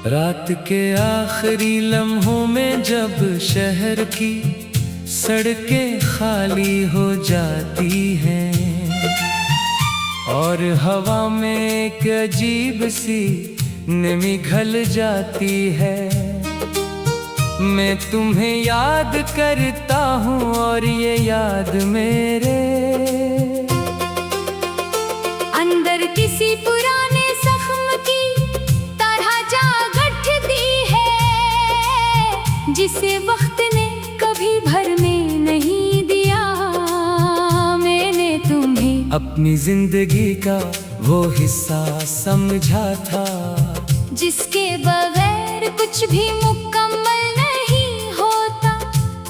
रात के आखिरी लम्हों में जब शहर की सड़कें खाली हो जाती हैं और हवा में एक अजीब सी नमी घल जाती है, मैं तुम्हें याद करता हूँ और ये याद मेरे अंदर किसी पुराने जख्म की तरह जा गठती है, जिसे वक्त ने कभी भरने नहीं दिया। मैंने तुम्हें अपनी जिंदगी का वो हिस्सा समझा था, जिसके बगैर कुछ भी मुकम्मल नहीं होता,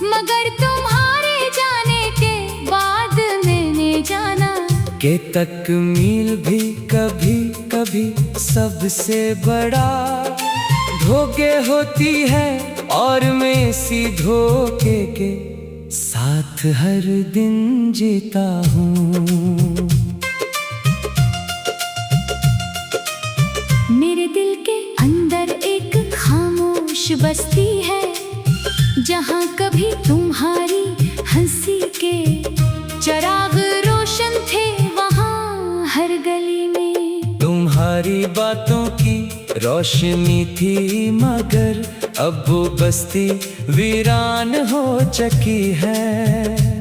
मगर तुम्हारे जाने के बाद मैंने जाना के तकमील भी कभी कभी सबसे बड़ा धोखे होती है, और मैं इसी धोखे के साथ हर दिन जीता हूँ। मेरे दिल के अंदर एक खामोश बस्ती है, जहाँ कभी तुम्हारी हंसी के चिराग रोशन थे, वहाँ हर गली में तुम्हारी बातों की रोशनी थी, मगर अब वो बस्ती वीरान हो चुकी है।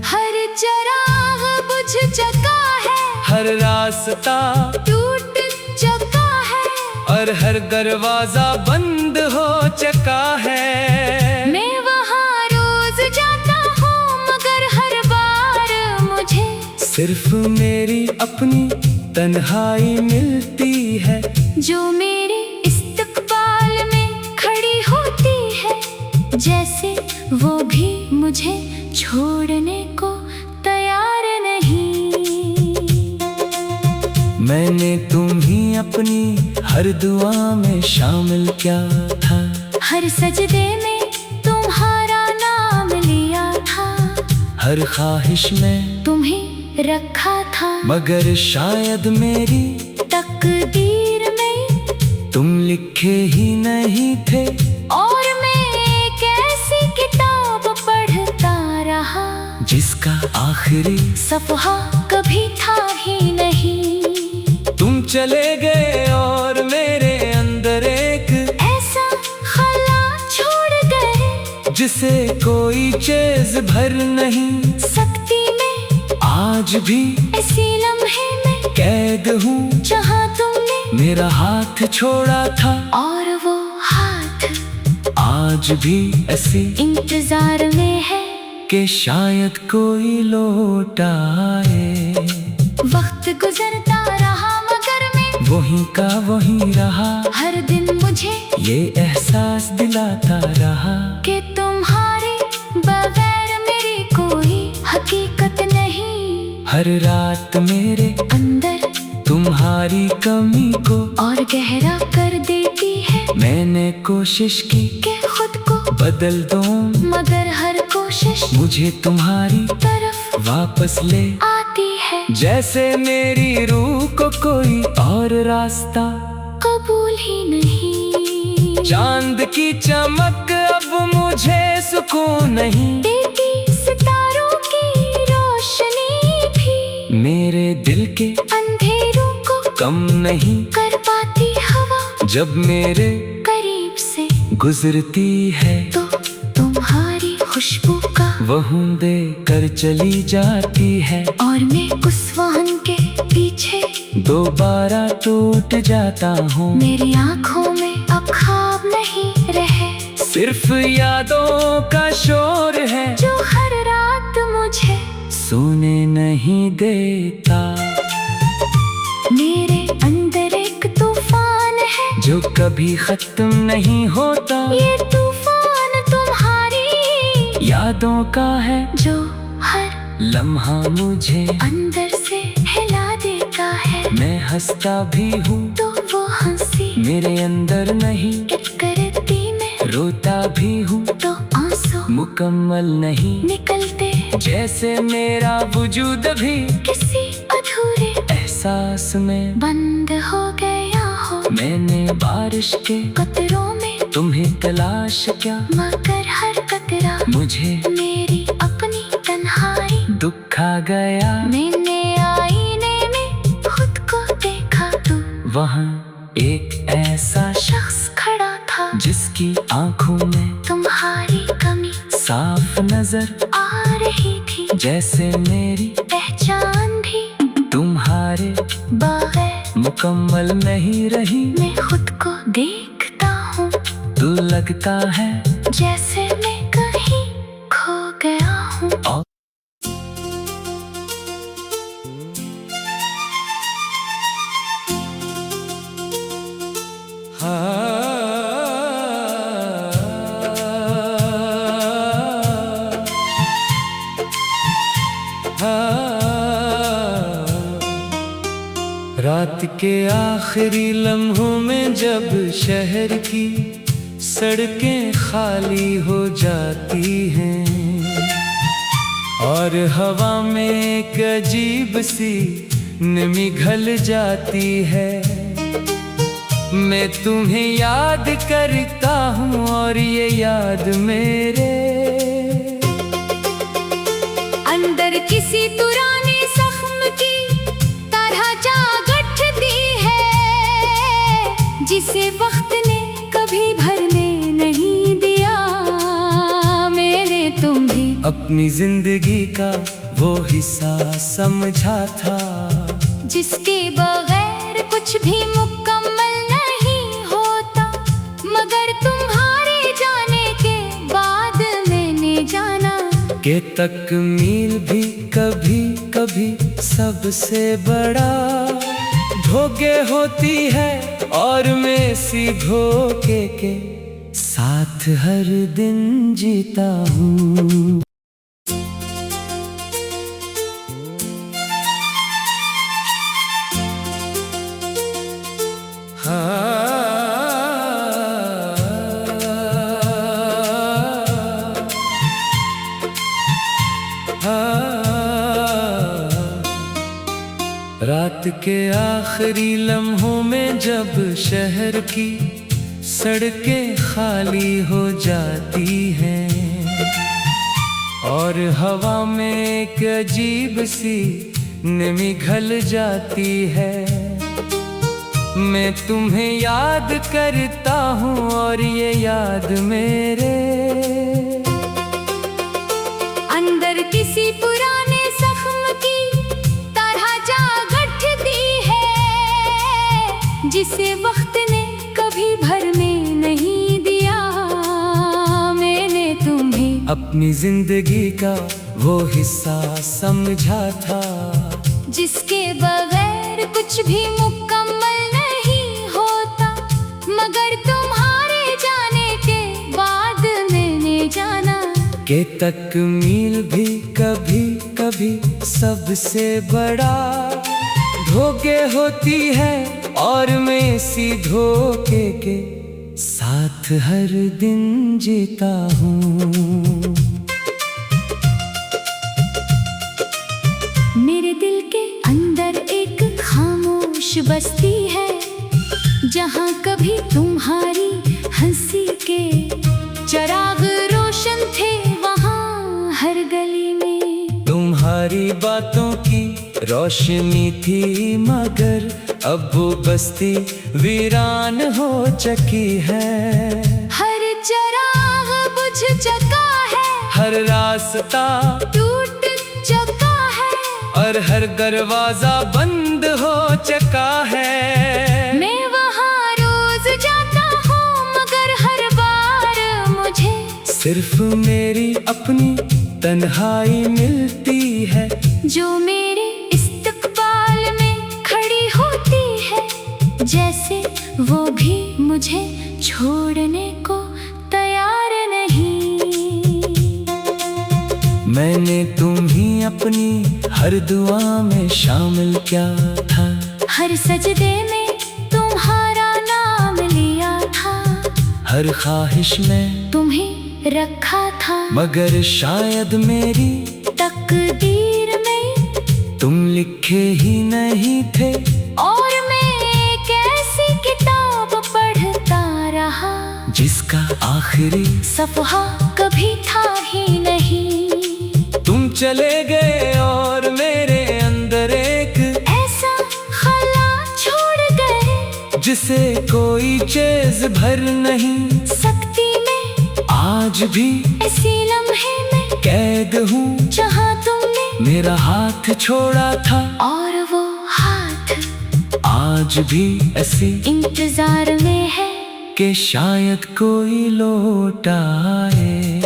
हर चिराग बुझ चुका है, हर रास्ता टूट चुका है, और हर दरवाजा बंद हो चुका है। मैं वहाँ रोज जाता हूँ, मगर हर बार मुझे सिर्फ मेरी अपनी तन्हाई मिलती है, जो मेरे इस्तकबाल में खड़ी होती है, जैसे वो भी मुझे छोड़ने को तैयार नहीं। मैंने तुम्हें अपनी हर दुआ में शामिल किया था, हर सजदे में तुम्हारा नाम लिया था, हर ख्वाहिश में तुम्हें रखा था, मगर शायद मेरी तकदीर में तुम लिखे ही नहीं थे। और मैं एक ऐसी किताब पढ़ता रहा, जिसका आखिरी सफ़हा कभी था ही नहीं। तुम चले गए और मेरे अंदर एक ऐसा खला छोड़ गए, जिसे कोई चीज भर नहीं सकती मैं आज भी इसी लम्हे में कैद हूँ, जहाँ तुमने मेरा हाथ छोड़ा था, और वो हाथ आज भी ऐसी इंतजार में है कि शायद कोई लौट आए। वक्त गुजरता रहा, मगर मैं वहीं का वहीं रहा, हर दिन मुझे ये एहसास दिलाता रहा कि तुम्हारे बगैर मेरी कोई हकीकत नहीं। हर रात मेरे अंदर तुम्हारी कमी को और गहरा कर देती है, मैंने कोशिश की कि खुद को बदल दूं, मगर हर कोशिश मुझे तुम्हारी तरफ वापस ले आती है, जैसे मेरी रूह को कोई और रास्ता कबूल ही नहीं। चांद की चमक अब मुझे सुकून नहीं देती सितारों की रोशनी भी, मेरे दिल के अंधेरों को कम नहीं कर पाती हवा, जब मेरे करीब से गुजरती है तो तुम्हारी खुशबू का वहूं दे कर चली जाती है, और मैं उस वाहन के पीछे दोबारा टूट जाता हूँ। मेरी आँखों में अब ख्वाब नहीं रहे, सिर्फ यादों का शोर है जो हर रात मुझे सोने नहीं देता। मेरे अंदर एक तूफान है, जो कभी खत्म नहीं होता, ये तूफान तुम्हारी यादों का है, जो हर लम्हा मुझे अंदर से हिला देता है। मैं हंसता भी हूँ तो वो हंसी मेरे अंदर नहीं, करती मैं रोता भी हूँ तो आंसू मुकम्मल नहीं, निकलते जैसे मेरा वजूद भी किसी अधूरे एहसास में बंद हो गया हो। मैंने बारिश के कतरों में तुम्हें तलाश क्या, मगर हर कतरा मुझे मेरी अपनी तन्हाई। दुख आ गया, मैंने आईने में खुद को देखा तो वहाँ एक ऐसा शख्स खड़ा था जिसकी आंखों में तुम्हारी कमी साफ नजर आ रही थी, जैसे मेरी पहचान भी तुम्हारे बगैर मुकम्मल नहीं रही। मैं खुद को देखता हूँ तो लगता है जैसे मैं कहीं खो गया हूँ। और रात के आखिरी लम्हों में जब शहर की सड़कें खाली हो जाती हैं और हवा में एक अजीब सी नमी घल जाती है, मैं तुम्हें याद करता हूँ और ये याद मेरे अंदर किसी पुराने जख्म की तरह जा गठती है, जिसे वक्त ने कभी भरने नहीं दिया। मैंने तुम्हें अपनी जिंदगी का वो हिस्सा समझा था, जिसके बगैर कुछ भी मुकम्मल नहीं होता, मगर तुम्हारे जाने के बाद मैंने जाना कि तकमील भी कभी कभी सबसे बड़ा धोखे होती है और मैं सी धोखे के साथ हर दिन जीता हूँ। रात के आखिरी लम्हों में जब शहर की सड़कें खाली हो जाती हैं और हवा में एक अजीब सी नमी घल जाती है, मैं तुम्हें याद करता हूँ और ये याद मेरे अंदर किसी पुराने जख्म की तरह जा गठती है, जिसे वक्त ने कभी भरने नहीं दिया। मैंने तुम्हें अपनी जिंदगी का वो हिस्सा समझा था, जिसके बगैर कुछ भी मुकम्मल नहीं होता, मगर तुम्हारे जाने के बाद मैंने जाना कि तकमील भी कभी कभी सबसे बड़ा धोखे होती है और मैं सी धोखे के साथ हर दिन जीता हूँ। मेरे दिल के अंदर एक खामोश बस्ती है, जहाँ कभी तुम्हारी हंसी के चिराग रोशन थे, वहाँ हर गली में तुम्हारी बातों की रोशनी थी, मगर अब वो बस्ती वीरान हो चुकी है। हर चिराग बुझ चुका है, हर रास्ता टूट चुका है और हर दरवाजा बंद हो चुका है। मैं वहाँ रोज जाता हूँ, मगर हर बार मुझे सिर्फ मेरी अपनी तन्हाई मिलती है, जो मेरे इस्तकबाल में खड़ी होती है, जैसे वो भी मुझे छोड़ने को तैयार नहीं। मैंने तुम्हें अपनी हर दुआ में शामिल किया था, हर सजदे में तुम्हारा नाम लिया था, हर ख्वाहिश में तुम्हें रखा था, मगर शायद मेरी तकदीर में तुम लिखे ही नहीं थे, और मैं एक ऐसी किताब पढ़ता रहा जिसका आखिरी सफ़हा कभी था ही नहीं। तुम चले गए और मेरे अंदर एक ऐसा खला छोड़ गए जिसे कोई चीज भर नहीं सकती मैं। आज भी ऐसे लम्हे में कैद हूँ जहाँ तुमने मेरा हाथ छोड़ा था, और वो हाथ आज भी ऐसी इंतजार में है कि शायद कोई लौट आए।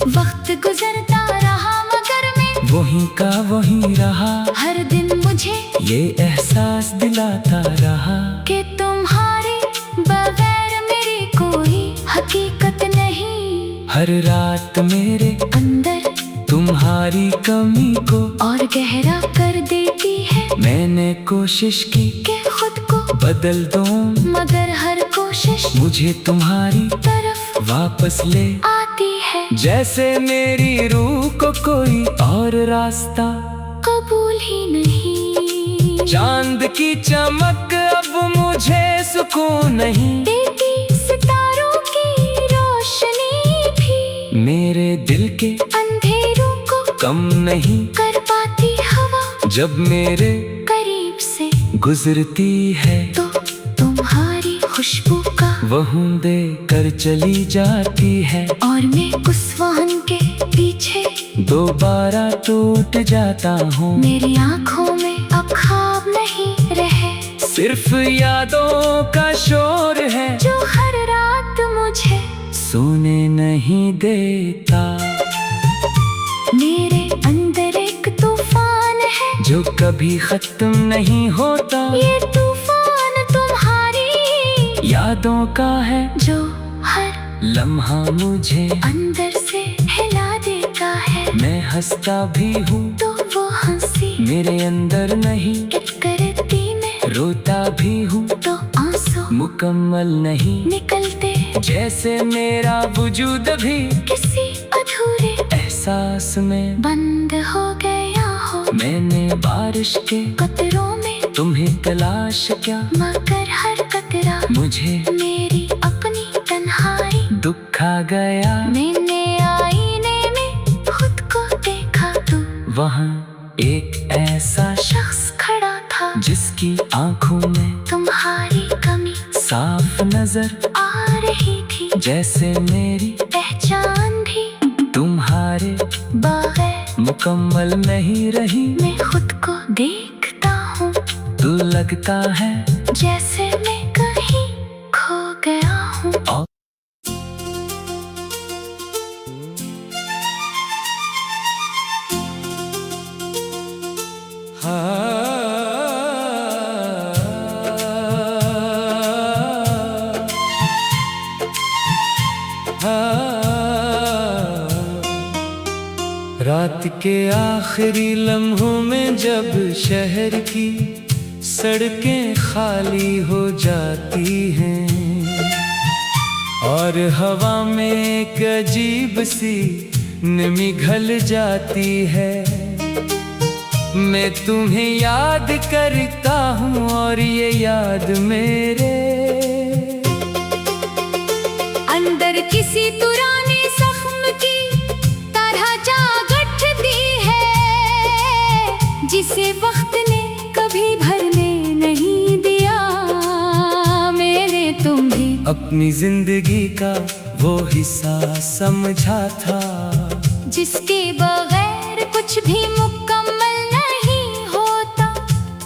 वक्त गुजरता रहा मगर मैं वहीं का वहीं रहा, हर दिन मुझे ये एहसास दिलाता रहा कि तुम्हारे बगैर मेरी कोई हकीकत नहीं। हर रात मेरे अंदर तुम्हारी कमी को और गहरा कर देती है। मैंने कोशिश की कि खुद को बदल दूं, मगर हर कोशिश मुझे तुम्हारी तरफ वापस ले आती है। जैसे मेरी रूह को कोई और रास्ता कबूल ही नहीं। चांद की चमक अब मुझे सुकून नहीं देती सितारों की रोशनी भी मेरे दिल के अंधेरों को कम नहीं कर पाती हवा। जब मेरे करीब से गुजरती है तो तुम्हारी खुशबू का वहूं दे कर चली जाती है, और मैं उस वाहन के पीछे दोबारा टूट जाता हूँ। मेरी आँखों में अब ख्वाब नहीं रहे, सिर्फ यादों का शोर है जो हर रात मुझे सोने नहीं देता। मेरे अंदर एक तूफान है जो कभी खत्म नहीं होता, ये तूफान तुम्हारी यादों का है जो हर लम्हा मुझे अंदर से हिला देता है। मैं हंसता भी हूँ तो वो हंसी मेरे अंदर नहीं, एक करती मैं रोता भी हूँ तो आंसू मुकम्मल नहीं, निकलते जैसे मेरा वजूद भी किसी अधूरे एहसास में बंद हो गया हो। मैंने बारिश के कतरों में तुम्हें तलाश क्या, मगर हर कतरा मुझे मेरी अपनी तन्हाई दुख आ गया। मैंने आईने में खुद को देखा तो वहाँ एक ऐसा शख्स खड़ा था जिसकी आंखों में तुम्हारी कमी साफ नजर आ रही थी, जैसे मेरी पहचान भी तुम्हारे बगैर मुकम्मल नहीं रही। मैं खुद को देखता हूँ तो लगता है जैसे मैं कहीं खो गया हूँ। और रात के आखिरी लम्हों में जब शहर की सड़कें खाली हो जाती हैं और हवा में एक अजीब सी नमी घल जाती है, मैं तुम्हें याद करता हूँ और ये याद मेरे अंदर किसी पुराने जख्म की तरह जा गठती है, जिसे वक्त ने कभी भरने नहीं दिया। मैंने तुम्हें अपनी जिंदगी का वो हिस्सा समझा था, जिसके बगैर कुछ भी मुकम्मल नहीं होता,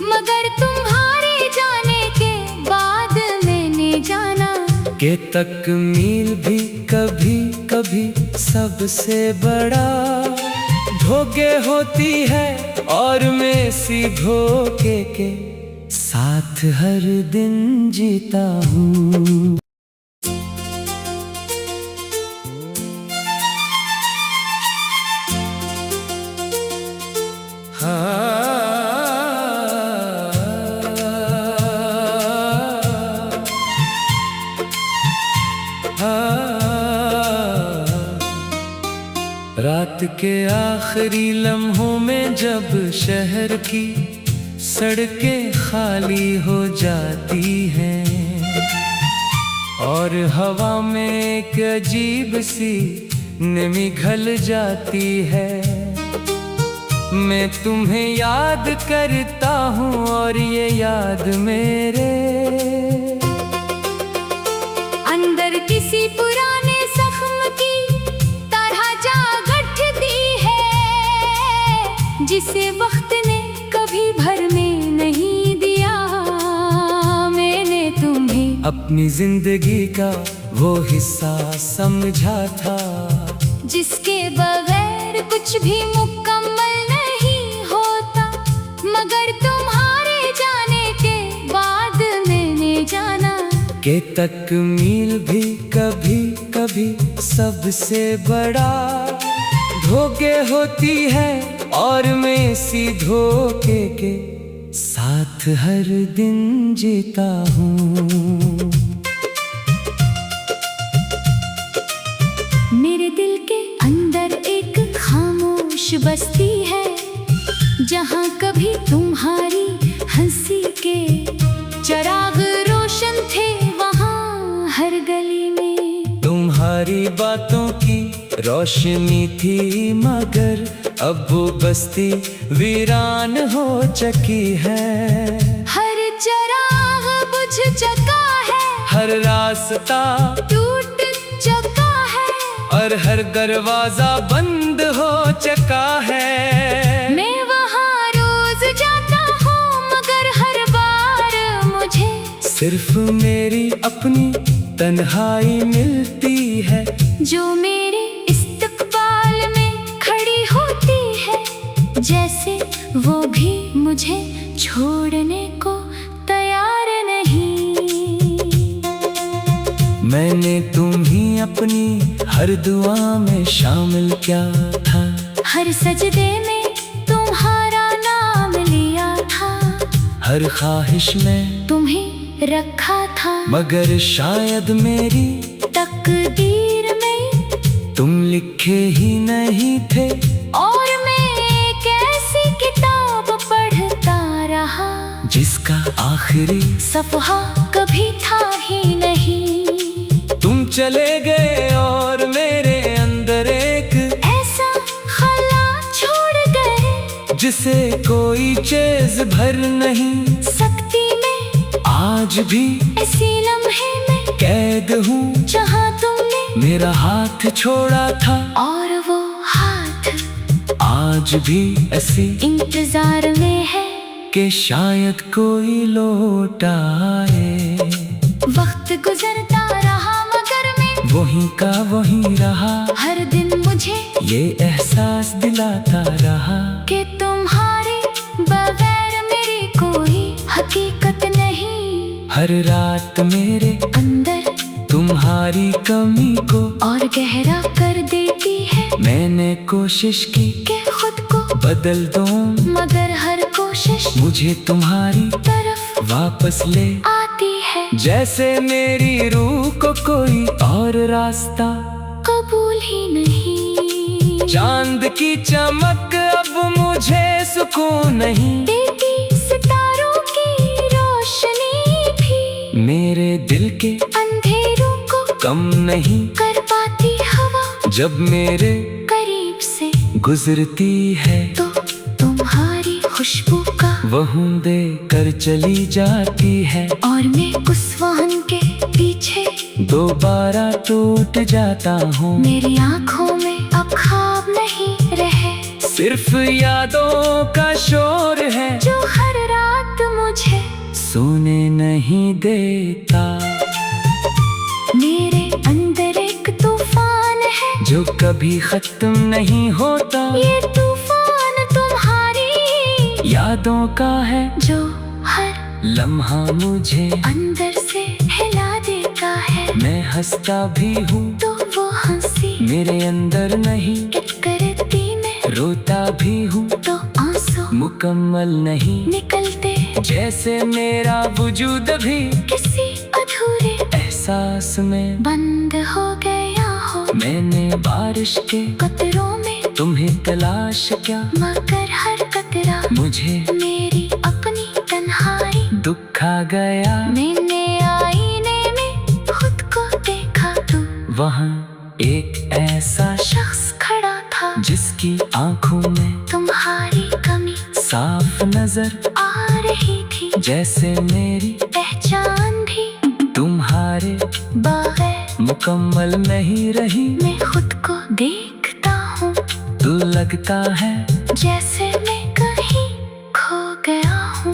मगर तुम्हारे जाने के बाद मैंने जाना कि तकमील भी कभी कभी सबसे बड़ा धोखे होती है, और मैं इसी धोखे के साथ हर दिन जीता हूँ। रात रात के आखिरी लम्हों में जब शहर की सड़कें खाली हो जाती हैं और हवा में एक अजीब सी नमी घल जाती है, मैं तुम्हें याद करता हूँ और ये याद मेरे अंदर किसी पुराने जख्म की तरह जा गठती है, जिसे वक्त ने कभी भरने नहीं दिया। मैंने तुम्हें अपनी जिंदगी का वो हिस्सा समझा था, जिसके बगैर कुछ भी मुकम्मल नहीं होता, मगर तुम्हारे जाने के बाद मैंने जाना के तकमील भी कभी कभी सबसे बड़ा धोखे होती है और मैं इसी धोखे के साथ हर दिन जीता हूँ। मेरे दिल के अंदर एक खामोश बस्ती है, जहाँ कभी तुम्हारी हंसी के चिराग रोशन थे, वहाँ हर गली में तुम्हारी बातों की रोशनी थी, मगर अब वो बस्ती वीरान हो चुकी है। हर चिराग बुझ चुका है, हर रास्ता टूट चुका है और हर दरवाजा बंद हो चुका है। मैं वहाँ रोज जाता हूँ, मगर हर बार मुझे सिर्फ मेरी अपनी तन्हाई मिलती है, जो मेरे इस्तकबाल में खड़ी होती है, जैसे वो भी मुझे छोड़ने को तैयार नहीं। मैंने तुम्हें अपनी हर दुआ में शामिल किया था, हर सजदे में तुम्हारा नाम लिया था, हर ख्वाहिश में तुम्हें रखा था, मगर शायद मेरी तकदीर में तुम लिखे ही नहीं थे। और मैं एक ऐसी किताब पढ़ता रहा, जिसका आखिरी सफ़हा कभी था ही नहीं। तुम चले गए और मेरे अंदर एक ऐसा खला छोड़ गए, जिसे कोई चीज भर नहीं सकती मैं आज भी ऐसी लम्हे में कैद हूँ, जहाँ तुमने मेरा हाथ छोड़ा था और वो हाथ आज भी ऐसी इंतजार में है कि शायद कोई लौट आए। वक्त गुजरता रहा, मगर मैं वहीं का वहीं रहा, हर दिन मुझे ये एहसास दिलाता रहा कि तुम्हारे बगैर मेरी कोई हकीकत नहीं। हर रात मेरे अंदर तुम्हारी कमी को और गहरा कर देती है, मैंने कोशिश की कि खुद को बदल दूं, मगर हर कोशिश मुझे तुम्हारी तरफ वापस ले आती है, जैसे मेरी रूह को कोई और रास्ता कबूल ही नहीं। चांद की चमक अब मुझे सुकून नहीं, देती सितारों की रोशनी भी मेरे दिल के अंधेरों को कम नहीं कर पाती हवा, जब मेरे करीब से गुजरती है तो तुम्हारी खुशबू का वहूं दे कर चली जाती है, और मैं उस वाहन के पीछे दोबारा टूट जाता हूँ। मेरी आँखों में अब ख्वाब नहीं रहे, सिर्फ यादों का शोर है जो हर रात मुझे सोने नहीं देता। मेरे अंदर एक तूफान है जो कभी खत्म नहीं होता, ये तूफान तुम्हारी यादों का है जो हर लम्हा मुझे अंदर से हिला देता है। मैं हंसता भी हूँ तो वो हंसी मेरे अंदर नहीं, एक करती मैं रोता भी हूँ तो आंसू मुकम्मल नहीं, निकलते जैसे मेरा वजूद भी किसी अधूरे एहसास में बंद हो गया हो। मैंने बारिश के कतरों में तुम्हें तलाश क्या, मगर हर कतरा मुझे मेरी अपनी तन्हाई। दुख आ गया, मैंने आईने में खुद को देखा तो वहाँ एक ऐसा शख्स खड़ा था जिसकी आंखों में तुम्हारी कमी साफ नजर आ रही थी, जैसे मेरी पहचान भी तुम्हारे बगैर मुकम्मल नहीं रही। मैं खुद को देखता हूँ तो लगता है जैसे मैं कहीं खो गया हूँ।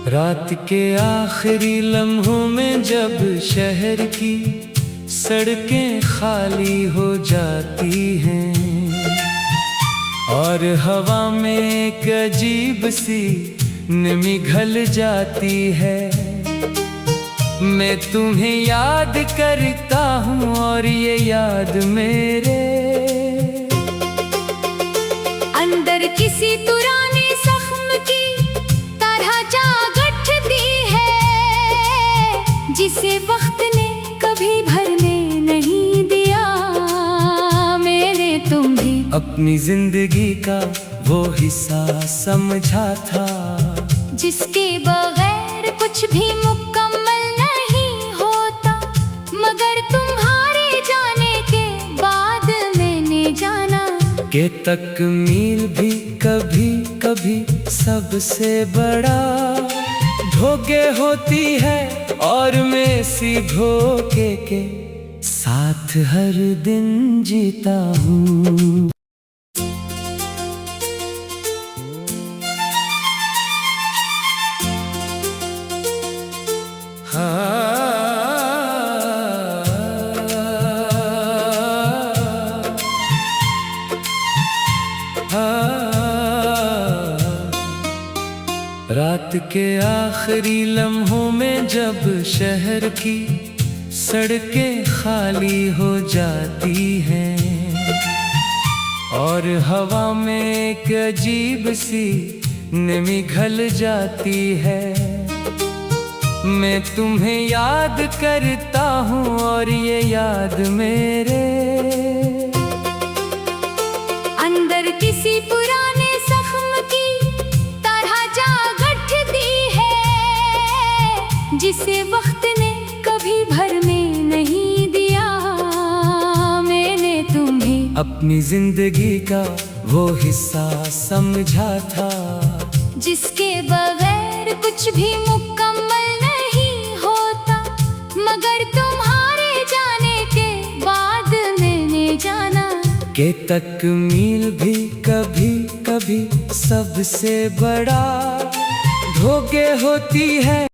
रात के आखिरी लम्हों में जब शहर की सड़कें खाली हो जाती हैं और हवा में एक अजीब सी नमी घल जाती है, मैं तुम्हें याद करता हूँ और ये याद मेरे अंदर किसी पुराने जख्म की तरह जा गठती है, जिसे वक्त ने कभी भरने नहीं दिया। मैंने तुम्हें अपनी जिंदगी का वो हिस्सा समझा था, जिसके बगैर कुछ भी मुकम्मल नहीं होता, मगर तुम्हारे जाने के बाद मैंने जाना के तकमील भी कभी कभी सबसे बड़ा धोखे होती है और मैं इसी धोखे के साथ हर दिन जीता हूँ। रात के आखिरी लम्हों में जब शहर की सड़कें खाली हो जाती हैं और हवा में एक अजीब सी नमी घल जाती है, मैं तुम्हें याद करता हूँ और ये याद मेरे अंदर किसी पुराने जख्म की तरह जा गठती है, जिसे वक्त ने कभी भरने नहीं दिया। मैंने तुम्हें अपनी जिंदगी का वो हिस्सा समझा था, जिसके बगैर कुछ भी मुकम्मल नहीं होता, मगर तुम्हारे जाने के बाद मैंने जाना के तकमील भी कभी कभी सबसे बड़ा धोखे होती है।